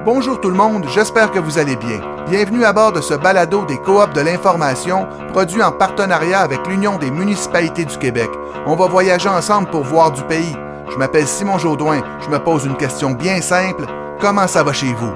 Bonjour tout le monde, j'espère que vous allez bien. Bienvenue à bord de ce balado des Coops de l'information, produit en partenariat avec l'Union des municipalités du Québec. On va voyager ensemble pour voir du pays. Je m'appelle Simon Jaudoin, je me pose une question bien simple. Comment ça va chez vous?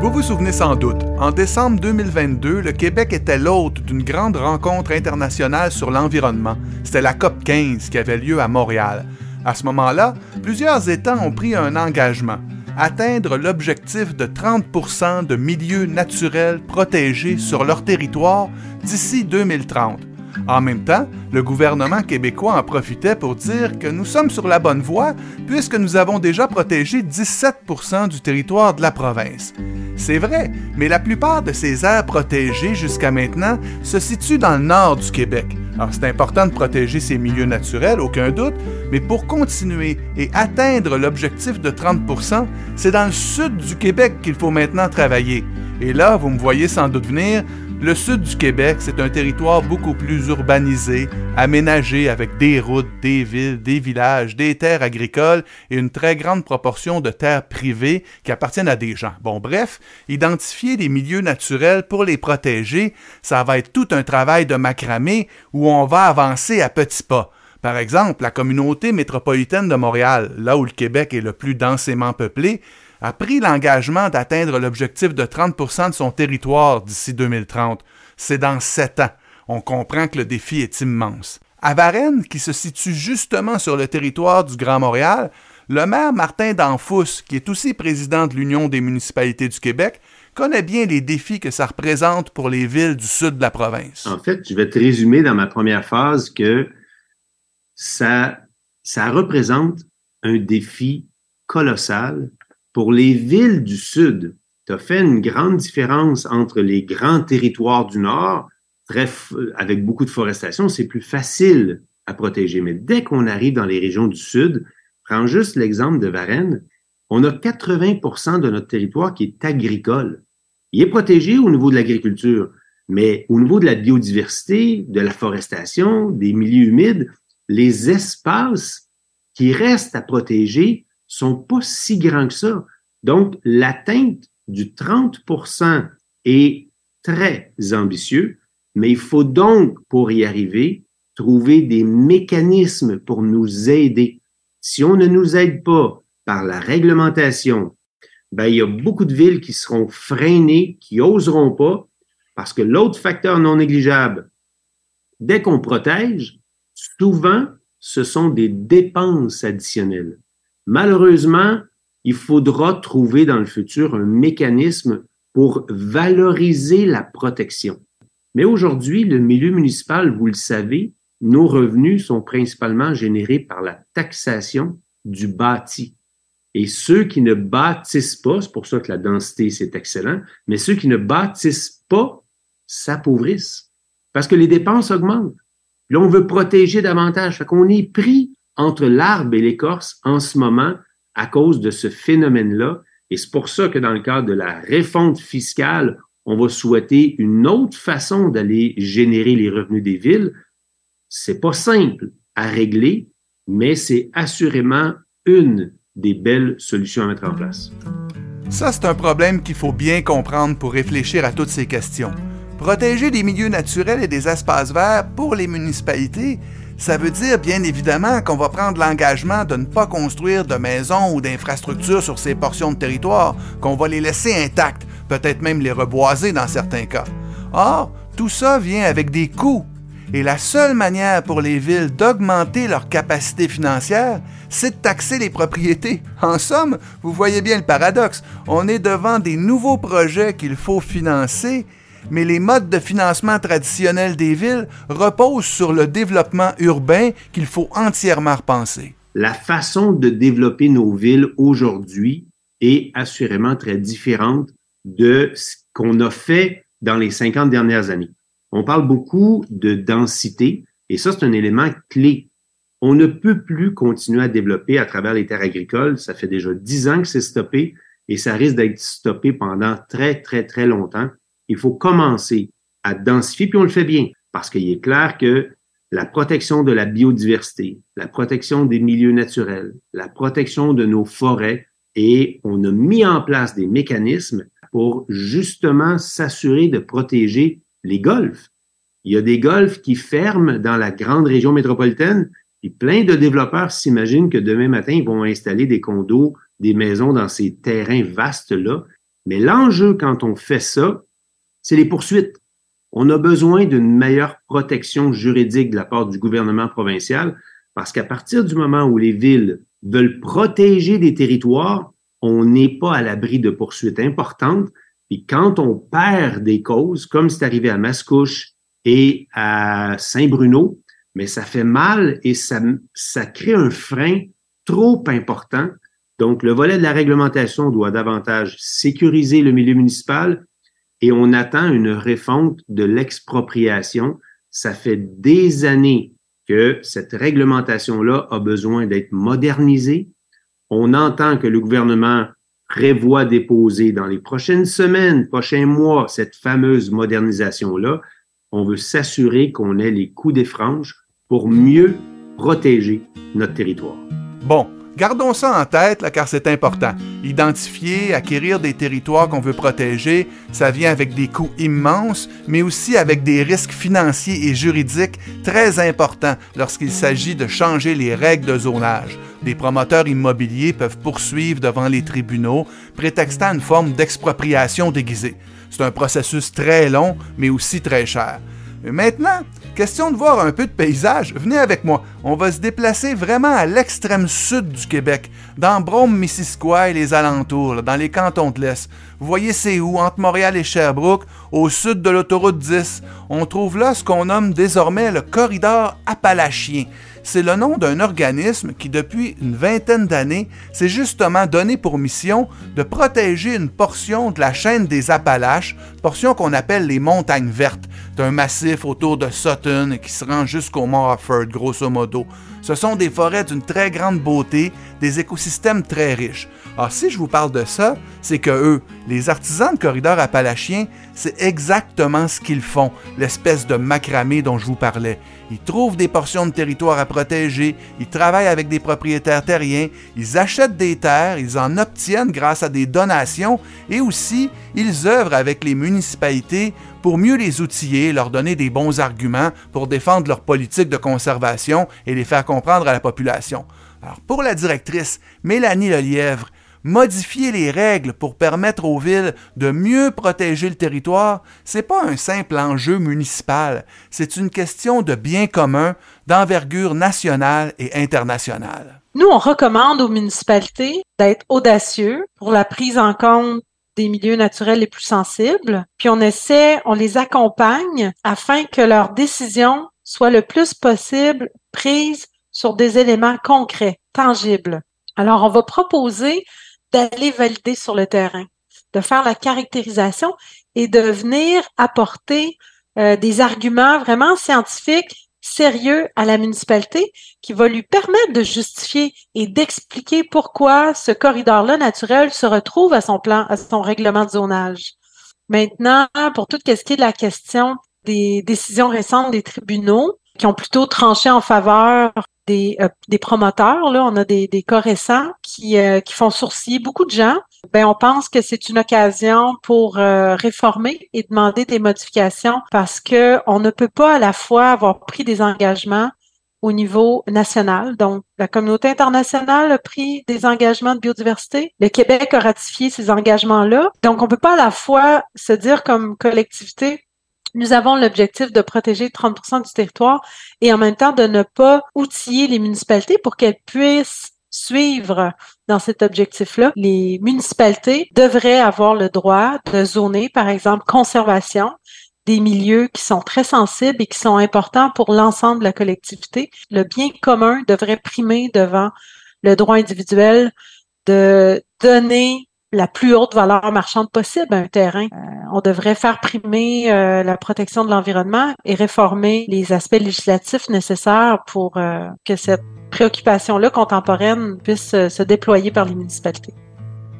Vous vous souvenez sans doute, en décembre 2022, le Québec était l'hôte d'une grande rencontre internationale sur l'environnement. C'était la COP 15 qui avait lieu à Montréal. À ce moment-là, plusieurs États ont pris un engagement, atteindre l'objectif de 30% de milieux naturels protégés sur leur territoire d'ici 2030. En même temps, le gouvernement québécois en profitait pour dire que nous sommes sur la bonne voie puisque nous avons déjà protégé 17% du territoire de la province. C'est vrai, mais la plupart de ces aires protégées jusqu'à maintenant se situent dans le nord du Québec. Alors c'est important de protéger ces milieux naturels, aucun doute, mais pour continuer et atteindre l'objectif de 30%, c'est dans le sud du Québec qu'il faut maintenant travailler. Et là, vous me voyez sans doute venir, le sud du Québec, c'est un territoire beaucoup plus urbanisé, aménagé avec des routes, des villes, des villages, des terres agricoles et une très grande proportion de terres privées qui appartiennent à des gens. Bon, bref, identifier des milieux naturels pour les protéger, ça va être tout un travail de macramé où on va avancer à petits pas. Par exemple, la communauté métropolitaine de Montréal, là où le Québec est le plus densément peuplé, a pris l'engagement d'atteindre l'objectif de 30% de son territoire d'ici 2030. C'est dans 7 ans. On comprend que le défi est immense. À Varennes, qui se situe justement sur le territoire du Grand Montréal, le maire Martin Danfous, qui est aussi président de l'Union des municipalités du Québec, connaît bien les défis que ça représente pour les villes du sud de la province. En fait, je vais te résumer dans ma première phase que ça représente un défi colossal. Pour les villes du Sud, tu as fait une grande différence entre les grands territoires du Nord, avec beaucoup de forestation, c'est plus facile à protéger. Mais dès qu'on arrive dans les régions du Sud, prends juste l'exemple de Varennes, on a 80% de notre territoire qui est agricole. Il est protégé au niveau de l'agriculture, mais au niveau de la biodiversité, de la forestation, des milieux humides, les espaces qui restent à protéger sont pas si grands que ça. Donc, l'atteinte du 30% est très ambitieux, mais il faut donc, pour y arriver, trouver des mécanismes pour nous aider. Si on ne nous aide pas par la réglementation, ben, il y a beaucoup de villes qui seront freinées, qui oseront pas, parce que l'autre facteur non négligeable, dès qu'on protège, souvent, ce sont des dépenses additionnelles. Malheureusement, il faudra trouver dans le futur un mécanisme pour valoriser la protection. Mais aujourd'hui, le milieu municipal, vous le savez, nos revenus sont principalement générés par la taxation du bâti. Et ceux qui ne bâtissent pas, c'est pour ça que la densité, c'est excellent, mais ceux qui ne bâtissent pas s'appauvrissent parce que les dépenses augmentent. Là, on veut protéger davantage. Fait qu'on est pris entre l'arbre et l'écorce en ce moment à cause de ce phénomène-là. Et c'est pour ça que dans le cadre de la refonte fiscale, on va souhaiter une autre façon d'aller générer les revenus des villes. C'est pas simple à régler, mais c'est assurément une des belles solutions à mettre en place. Ça, c'est un problème qu'il faut bien comprendre pour réfléchir à toutes ces questions. Protéger des milieux naturels et des espaces verts pour les municipalités, ça veut dire bien évidemment qu'on va prendre l'engagement de ne pas construire de maisons ou d'infrastructures sur ces portions de territoire, qu'on va les laisser intactes, peut-être même les reboiser dans certains cas. Or, tout ça vient avec des coûts. Et la seule manière pour les villes d'augmenter leur capacité financière, c'est de taxer les propriétés. En somme, vous voyez bien le paradoxe, on est devant des nouveaux projets qu'il faut financer, mais les modes de financement traditionnels des villes reposent sur le développement urbain qu'il faut entièrement repenser. La façon de développer nos villes aujourd'hui est assurément très différente de ce qu'on a fait dans les 50 dernières années. On parle beaucoup de densité et ça, c'est un élément clé. On ne peut plus continuer à développer à travers les terres agricoles. Ça fait déjà 10 ans que c'est stoppé et ça risque d'être stoppé pendant très, très, très longtemps. Il faut commencer à densifier, puis on le fait bien, parce qu'il est clair que la protection de la biodiversité, la protection des milieux naturels, la protection de nos forêts, et on a mis en place des mécanismes pour justement s'assurer de protéger les golfs. Il y a des golfs qui ferment dans la grande région métropolitaine, et plein de développeurs s'imaginent que demain matin, ils vont installer des condos, des maisons dans ces terrains vastes-là. Mais l'enjeu, quand on fait ça, c'est les poursuites. On a besoin d'une meilleure protection juridique de la part du gouvernement provincial, parce qu'à partir du moment où les villes veulent protéger des territoires, on n'est pas à l'abri de poursuites importantes. Puis quand on perd des causes, comme c'est arrivé à Mascouche et à Saint-Bruno, mais ça fait mal et ça crée un frein trop important. Donc, le volet de la réglementation doit davantage sécuriser le milieu municipal et on attend une refonte de l'expropriation. Ça fait des années que cette réglementation-là a besoin d'être modernisée. On entend que le gouvernement prévoit déposer dans les prochaines semaines, prochains mois, cette fameuse modernisation-là. On veut s'assurer qu'on ait les coups des franges pour mieux protéger notre territoire. Bon, gardons ça en tête, là, car c'est important. Identifier, acquérir des territoires qu'on veut protéger, ça vient avec des coûts immenses, mais aussi avec des risques financiers et juridiques très importants lorsqu'il s'agit de changer les règles de zonage. Des promoteurs immobiliers peuvent poursuivre devant les tribunaux, prétextant une forme d'expropriation déguisée. C'est un processus très long, mais aussi très cher. Maintenant, question de voir un peu de paysage, venez avec moi. On va se déplacer vraiment à l'extrême sud du Québec, dans Brome-Missisquoi et les alentours, là, dans les cantons de l'Est. Vous voyez c'est où? Entre Montréal et Sherbrooke, au sud de l'autoroute 10. On trouve là ce qu'on nomme désormais le corridor appalachien. C'est le nom d'un organisme qui, depuis une vingtaine d'années, s'est justement donné pour mission de protéger une portion de la chaîne des Appalaches, portion qu'on appelle les Montagnes vertes, d'un massif autour de Sutton qui se rend jusqu'au mont Offord, grosso modo. Ce sont des forêts d'une très grande beauté, des écosystèmes très riches. Alors, si je vous parle de ça, c'est que eux, les artisans de corridors appalachiens, c'est exactement ce qu'ils font, l'espèce de macramé dont je vous parlais. Ils trouvent des portions de territoire à protéger, ils travaillent avec des propriétaires terriens, ils achètent des terres, ils en obtiennent grâce à des donations et aussi, ils œuvrent avec les municipalités pour mieux les outiller, leur donner des bons arguments pour défendre leur politique de conservation et les faire comprendre à la population. Alors, pour la directrice Mélanie Lelièvre, modifier les règles pour permettre aux villes de mieux protéger le territoire, c'est pas un simple enjeu municipal, c'est une question de bien commun, d'envergure nationale et internationale. Nous, on recommande aux municipalités d'être audacieux pour la prise en compte des milieux naturels les plus sensibles, puis on les accompagne afin que leurs décisions soient le plus possible prises sur des éléments concrets, tangibles. Alors, on va proposer d'aller valider sur le terrain, de faire la caractérisation et de venir apporter des arguments vraiment scientifiques, sérieux à la municipalité qui va lui permettre de justifier et d'expliquer pourquoi ce corridor-là naturel se retrouve à son règlement de zonage. Maintenant, pour tout ce qui est de la question des décisions récentes des tribunaux qui ont plutôt tranché en faveur des promoteurs, là, on a des cas récents qui font sourciller beaucoup de gens. Ben, on pense que c'est une occasion pour réformer et demander des modifications parce que on ne peut pas à la fois avoir pris des engagements au niveau national. Donc, la communauté internationale a pris des engagements de biodiversité. Le Québec a ratifié ces engagements-là. Donc, on peut pas à la fois se dire comme collectivité, nous avons l'objectif de protéger 30% du territoire et en même temps de ne pas outiller les municipalités pour qu'elles puissent suivre dans cet objectif-là. Les municipalités devraient avoir le droit de zoner, par exemple, conservation des milieux qui sont très sensibles et qui sont importants pour l'ensemble de la collectivité. Le bien commun devrait primer devant le droit individuel de donner la plus haute valeur marchande possible à un terrain. On devrait faire primer la protection de l'environnement et réformer les aspects législatifs nécessaires pour que cette préoccupation-là contemporaine puisse se déployer par les municipalités.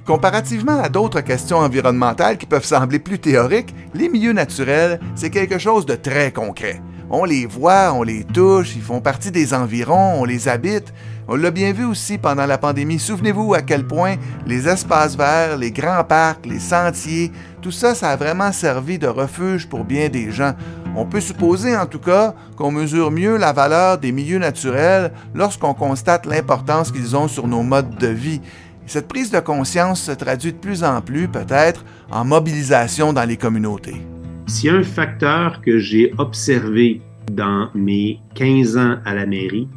Comparativement à d'autres questions environnementales qui peuvent sembler plus théoriques, les milieux naturels, c'est quelque chose de très concret. On les voit, on les touche, ils font partie des environs, on les habite. On l'a bien vu aussi pendant la pandémie. Souvenez-vous à quel point les espaces verts, les grands parcs, les sentiers, tout ça, ça a vraiment servi de refuge pour bien des gens. On peut supposer en tout cas qu'on mesure mieux la valeur des milieux naturels lorsqu'on constate l'importance qu'ils ont sur nos modes de vie. Cette prise de conscience se traduit de plus en plus, peut-être, en mobilisation dans les communautés. S'il y a un facteur que j'ai observé dans mes 15 ans à la mairie,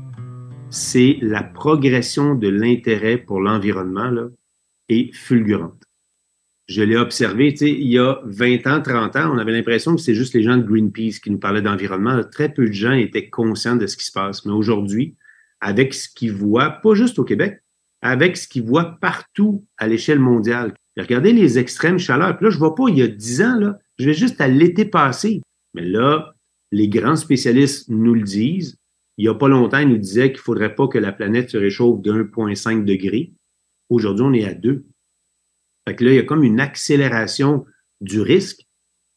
c'est la progression de l'intérêt pour l'environnement là, est fulgurante. Je l'ai observé, il y a 20 ans, 30 ans, on avait l'impression que c'est juste les gens de Greenpeace qui nous parlaient d'environnement. Très peu de gens étaient conscients de ce qui se passe. Mais aujourd'hui, avec ce qu'ils voient, pas juste au Québec, avec ce qu'ils voient partout à l'échelle mondiale. Regardez les extrêmes chaleurs. Puis là, je ne vois pas il y a 10 ans, là, je vais juste à l'été passé. Mais là, les grands spécialistes nous le disent. Il n'y a pas longtemps, ils nous disaient qu'il ne faudrait pas que la planète se réchauffe de 1,5 degré. Aujourd'hui, on est à 2. Fait que là, il y a comme une accélération du risque.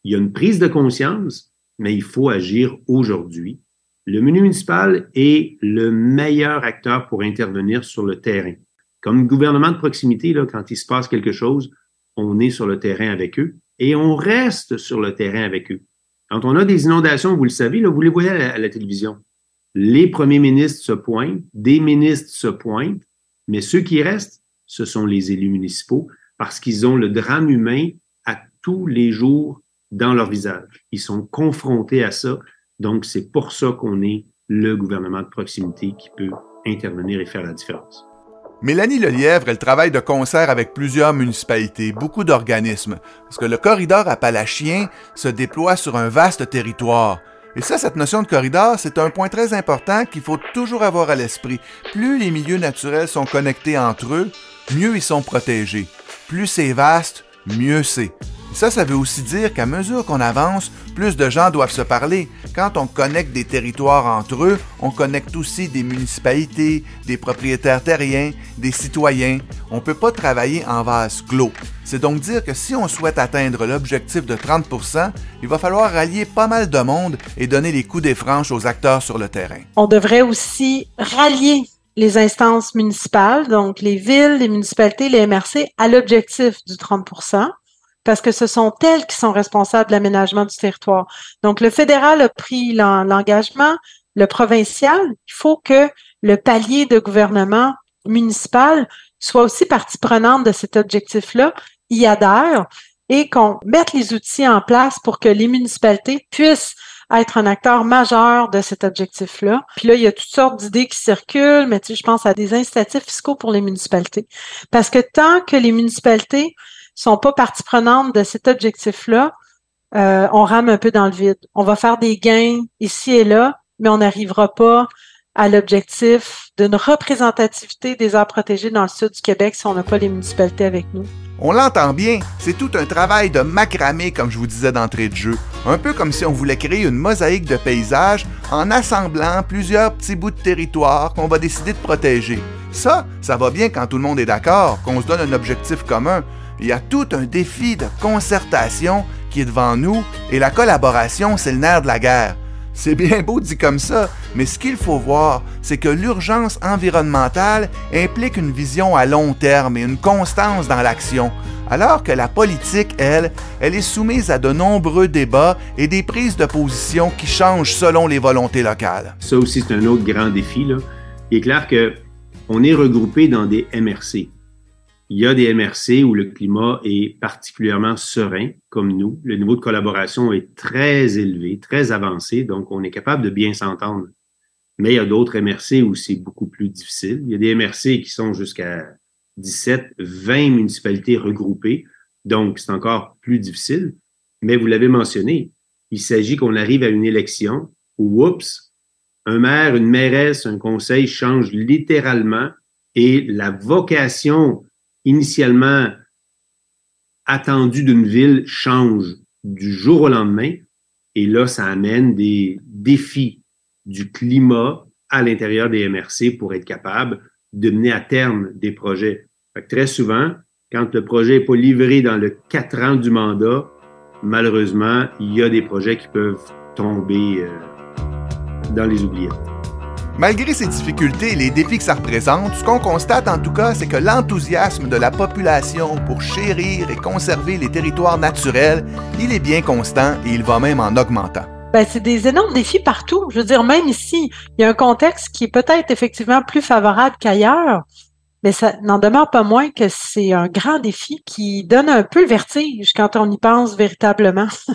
Il y a une prise de conscience, mais il faut agir aujourd'hui. Le municipal est le meilleur acteur pour intervenir sur le terrain. Comme gouvernement de proximité, là, quand il se passe quelque chose, on est sur le terrain avec eux et on reste sur le terrain avec eux. Quand on a des inondations, vous le savez, là, vous les voyez à la télévision. Les premiers ministres se pointent, des ministres se pointent, mais ceux qui restent, ce sont les élus municipaux parce qu'ils ont le drame humain à tous les jours dans leur visage. Ils sont confrontés à ça. Donc, c'est pour ça qu'on est le gouvernement de proximité qui peut intervenir et faire la différence. Mélanie Lelièvre, elle travaille de concert avec plusieurs municipalités, beaucoup d'organismes, parce que le corridor appalachien se déploie sur un vaste territoire. Et ça, cette notion de corridor, c'est un point très important qu'il faut toujours avoir à l'esprit. Plus les milieux naturels sont connectés entre eux, mieux ils sont protégés. Plus c'est vaste, mieux c'est. Ça veut aussi dire qu'à mesure qu'on avance, plus de gens doivent se parler. Quand on connecte des territoires entre eux, on connecte aussi des municipalités, des propriétaires terriens, des citoyens. On ne peut pas travailler en vase clos. C'est donc dire que si on souhaite atteindre l'objectif de 30%, il va falloir rallier pas mal de monde et donner les coups des franches aux acteurs sur le terrain. On devrait aussi rallier les instances municipales, donc les villes, les municipalités, les MRC, à l'objectif du 30%. Parce que ce sont elles qui sont responsables de l'aménagement du territoire. Donc, le fédéral a pris l'engagement, le provincial, il faut que le palier de gouvernement municipal soit aussi partie prenante de cet objectif-là, y adhère et qu'on mette les outils en place pour que les municipalités puissent être un acteur majeur de cet objectif-là. Puis là, il y a toutes sortes d'idées qui circulent, mais tu sais, je pense à des incitatifs fiscaux pour les municipalités. Parce que tant que les municipalités sont pas partie prenante de cet objectif-là, on rame un peu dans le vide. On va faire des gains ici et là, mais on n'arrivera pas à l'objectif d'une représentativité des aires protégées dans le sud du Québec si on n'a pas les municipalités avec nous. On l'entend bien, c'est tout un travail de macramé, comme je vous disais d'entrée de jeu. Un peu comme si on voulait créer une mosaïque de paysages en assemblant plusieurs petits bouts de territoire qu'on va décider de protéger. Ça va bien quand tout le monde est d'accord, qu'on se donne un objectif commun. Il y a tout un défi de concertation qui est devant nous et la collaboration, c'est le nerf de la guerre. C'est bien beau dit comme ça, mais ce qu'il faut voir, c'est que l'urgence environnementale implique une vision à long terme et une constance dans l'action, alors que la politique, elle est soumise à de nombreux débats et des prises de position qui changent selon les volontés locales. Ça aussi, c'est un autre grand défi, là. Il est clair qu'on est regroupé dans des MRC. Il y a des MRC où le climat est particulièrement serein, comme nous. Le niveau de collaboration est très élevé, très avancé, donc on est capable de bien s'entendre. Mais il y a d'autres MRC où c'est beaucoup plus difficile. Il y a des MRC qui sont jusqu'à 17, 20 municipalités regroupées, donc c'est encore plus difficile. Mais vous l'avez mentionné, il s'agit qu'on arrive à une élection où, oups, un maire, une mairesse, un conseil change littéralement et la vocation initialement attendu d'une ville change du jour au lendemain. Et là, ça amène des défis du climat à l'intérieur des MRC pour être capable de mener à terme des projets. Fait que très souvent, quand le projet n'est pas livré dans le 4 ans du mandat, malheureusement, il y a des projets qui peuvent tomber dans les oubliettes. Malgré ces difficultés et les défis que ça représente, ce qu'on constate en tout cas, c'est que l'enthousiasme de la population pour chérir et conserver les territoires naturels, il est bien constant et il va même en augmentant. Ben, c'est des énormes défis partout. Je veux dire, même ici, il y a un contexte qui est peut-être effectivement plus favorable qu'ailleurs, mais ça n'en demeure pas moins que c'est un grand défi qui donne un peu le vertige quand on y pense véritablement. Tu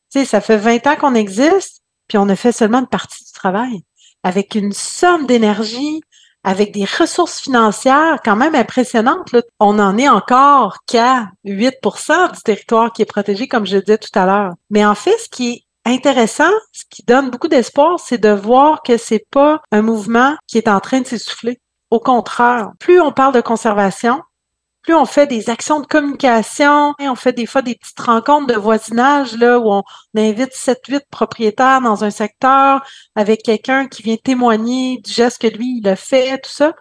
sais, ça fait 20 ans qu'on existe, puis on a fait seulement une partie du travail, avec une somme d'énergie, avec des ressources financières quand même impressionnantes. Là. On n'en est encore qu'à 8% du territoire qui est protégé, comme je le disais tout à l'heure. Mais en fait, ce qui est intéressant, ce qui donne beaucoup d'espoir, c'est de voir que c'est pas un mouvement qui est en train de s'essouffler. Au contraire, plus on parle de conservation, plus on fait des actions de communication, et on fait des fois des petites rencontres de voisinage là où on invite 7-8 propriétaires dans un secteur avec quelqu'un qui vient témoigner du geste que lui, il a fait, tout ça.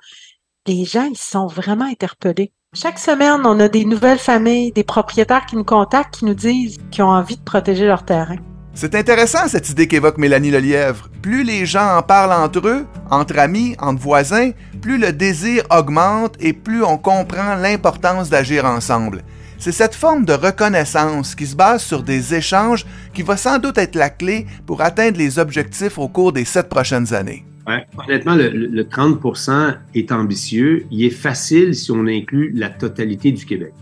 Les gens, ils sont vraiment interpellés. Chaque semaine, on a des nouvelles familles, des propriétaires qui nous contactent, qui nous disent qu'ils ont envie de protéger leur terrain. C'est intéressant cette idée qu'évoque Mélanie Lelièvre. Plus les gens en parlent entre eux, entre amis, entre voisins, plus le désir augmente et plus on comprend l'importance d'agir ensemble. C'est cette forme de reconnaissance qui se base sur des échanges qui va sans doute être la clé pour atteindre les objectifs au cours des 7 prochaines années. Ouais, honnêtement, le 30% est ambitieux. Il est facile si on inclut la totalité du Québec.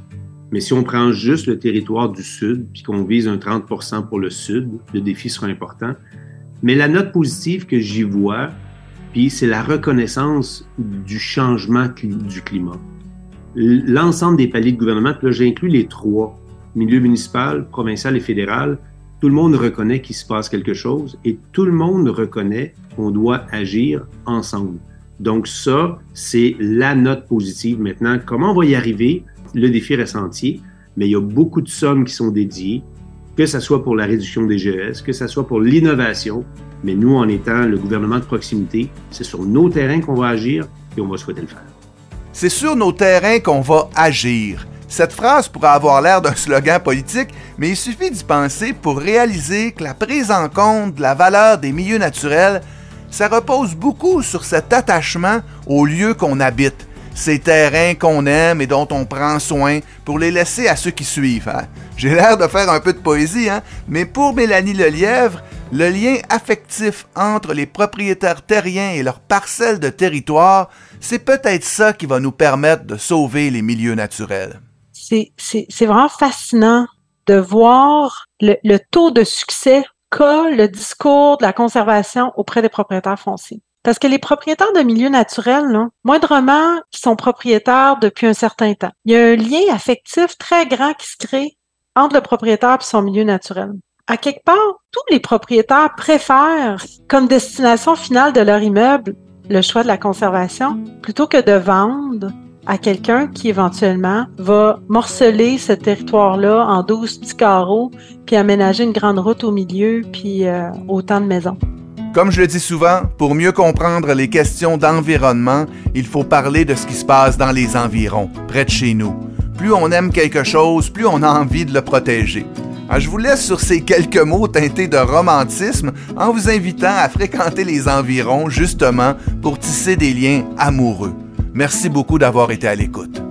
Mais si on prend juste le territoire du Sud, puis qu'on vise un 30% pour le Sud, le défi sera important. Mais la note positive que j'y vois, puis c'est la reconnaissance du changement du climat. L'ensemble des paliers de gouvernement, puis là j'inclus les 3, milieu municipal, provincial et fédéral, tout le monde reconnaît qu'il se passe quelque chose et tout le monde reconnaît qu'on doit agir ensemble. Donc ça, c'est la note positive. Maintenant, comment on va y arriver? Le défi reste entier, mais il y a beaucoup de sommes qui sont dédiées, que ce soit pour la réduction des GES, que ce soit pour l'innovation, mais nous, en étant le gouvernement de proximité, c'est sur nos terrains qu'on va agir et on va souhaiter le faire. C'est sur nos terrains qu'on va agir. Cette phrase pourrait avoir l'air d'un slogan politique, mais il suffit d'y penser pour réaliser que la prise en compte de la valeur des milieux naturels, ça repose beaucoup sur cet attachement aux lieux qu'on habite. Ces terrains qu'on aime et dont on prend soin pour les laisser à ceux qui suivent. Hein? J'ai l'air de faire un peu de poésie, hein? Mais pour Mélanie Lelièvre, le lien affectif entre les propriétaires terriens et leurs parcelles de territoire, c'est peut-être ça qui va nous permettre de sauver les milieux naturels. C'est vraiment fascinant de voir le taux de succès qu'a le discours de la conservation auprès des propriétaires fonciers. Parce que les propriétaires de milieux naturels, là, moindrement, qui sont propriétaires depuis un certain temps, il y a un lien affectif très grand qui se crée entre le propriétaire et son milieu naturel. À quelque part, tous les propriétaires préfèrent comme destination finale de leur immeuble le choix de la conservation plutôt que de vendre à quelqu'un qui éventuellement va morceler ce territoire-là en 12 petits carreaux puis aménager une grande route au milieu puis autant de maisons. Comme je le dis souvent, pour mieux comprendre les questions d'environnement, il faut parler de ce qui se passe dans les environs, près de chez nous. Plus on aime quelque chose, plus on a envie de le protéger. Alors, je vous laisse sur ces quelques mots teintés de romantisme en vous invitant à fréquenter les environs justement pour tisser des liens amoureux. Merci beaucoup d'avoir été à l'écoute.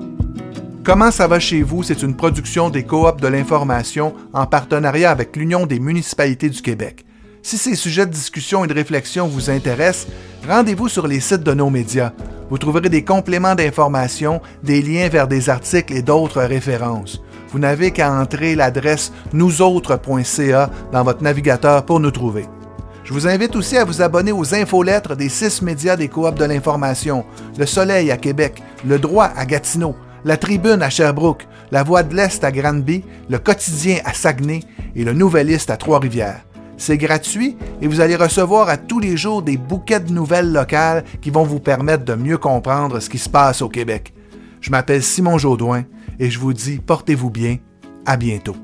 Comment ça va chez vous? C'est une production des Coops de l'information en partenariat avec l'Union des municipalités du Québec. Si ces sujets de discussion et de réflexion vous intéressent, rendez-vous sur les sites de nos médias. Vous trouverez des compléments d'information, des liens vers des articles et d'autres références. Vous n'avez qu'à entrer l'adresse nousautres.ca dans votre navigateur pour nous trouver. Je vous invite aussi à vous abonner aux infolettres des 6 médias des Coops de l'information, Le Soleil à Québec, Le Droit à Gatineau, La Tribune à Sherbrooke, La Voix de l'Est à Granby, Le Quotidien à Saguenay et Le Nouvelliste à Trois-Rivières. C'est gratuit et vous allez recevoir à tous les jours des bouquets de nouvelles locales qui vont vous permettre de mieux comprendre ce qui se passe au Québec. Je m'appelle Simon Jaudoin et je vous dis portez-vous bien. À bientôt.